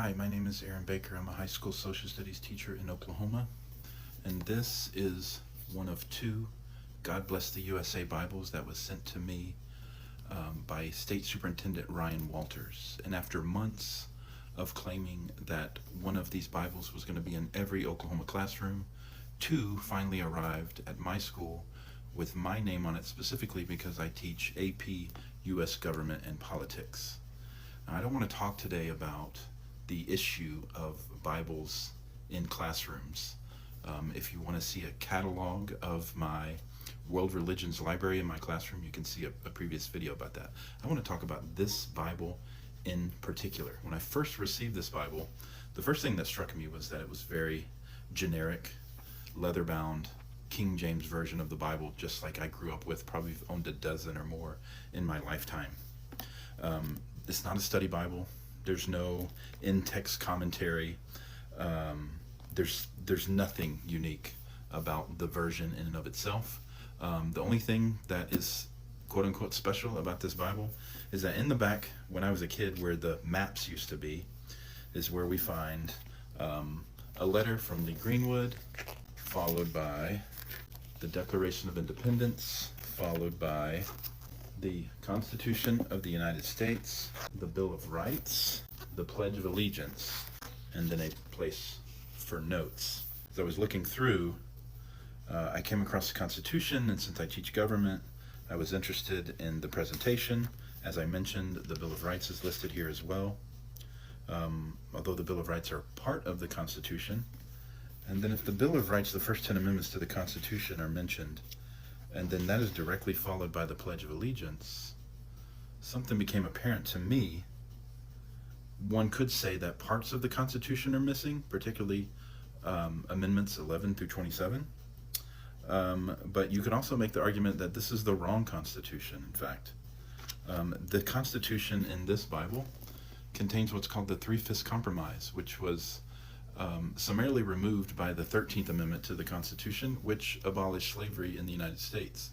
Hi, my name is Aaron Baker. I'm a high school social studies teacher in Oklahoma, and this is one of two God Bless the USA Bibles that was sent to me by State Superintendent Ryan Walters. And after months of claiming that one of these Bibles was going to be in every Oklahoma classroom, two finally arrived at my school with my name on it, specifically because I teach AP U.S. Government and Politics. Now, I don't want to talk today about the issue of Bibles in classrooms. If you want to see a catalog of my world religions library in my classroom, you can see a previous video about that. I want to talk about this Bible in particular. When I first received this Bible, the first thing that struck me was that it was very generic, leather-bound, King James version of the Bible, just like I grew up with, probably owned a dozen or more in my lifetime. It's not a study Bible. There's no in-text commentary. There's nothing unique about the version in and of itself. The only thing that is quote-unquote special about this Bible is that in the back, when I was a kid, where the maps used to be, is where we find a letter from Lee Greenwood, followed by the Declaration of Independence, followed by the Constitution of the United States, the Bill of Rights, the Pledge of Allegiance, and then a place for notes. As I was looking through, I came across the Constitution, and since I teach government, I was interested in the presentation. As I mentioned, the Bill of Rights is listed here as well, although the Bill of Rights are part of the Constitution. And then if the Bill of Rights, the first 10 amendments to the Constitution are mentioned, and then that is directly followed by the Pledge of Allegiance, something became apparent to me. One could say that parts of the Constitution are missing, particularly amendments 11 through 27. But you could also make the argument that this is the wrong Constitution, in fact. The Constitution in this Bible contains what's called the Three-Fifths Compromise, which was summarily removed by the 13th Amendment to the Constitution, which abolished slavery in the United States.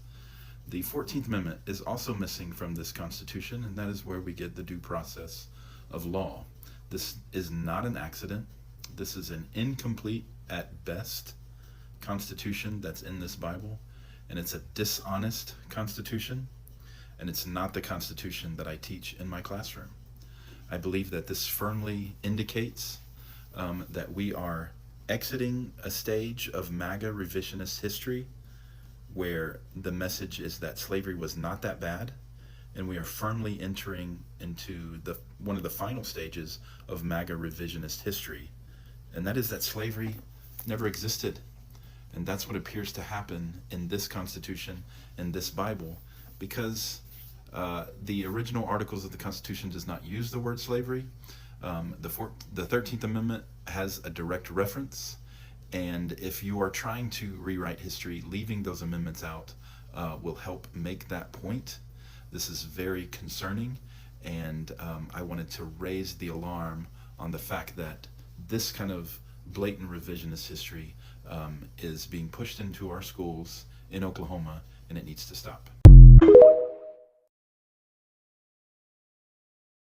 The 14th Amendment is also missing from this Constitution, and that is where we get the due process of law. This is not an accident. This is an incomplete, at best, Constitution that's in this Bible, and it's a dishonest Constitution, and it's not the Constitution that I teach in my classroom. I believe that this firmly indicates that we are exiting a stage of MAGA revisionist history where the message is that slavery was not that bad, and we are firmly entering into one of the final stages of MAGA revisionist history, and that is that slavery never existed. And that's what appears to happen in this Constitution, in this Bible, because the original articles of the Constitution does not use the word slavery. The 13th Amendment has a direct reference, and if you are trying to rewrite history, leaving those amendments out will help make that point. This is very concerning, and I wanted to raise the alarm on the fact that this kind of blatant revisionist history is being pushed into our schools in Oklahoma, and it needs to stop.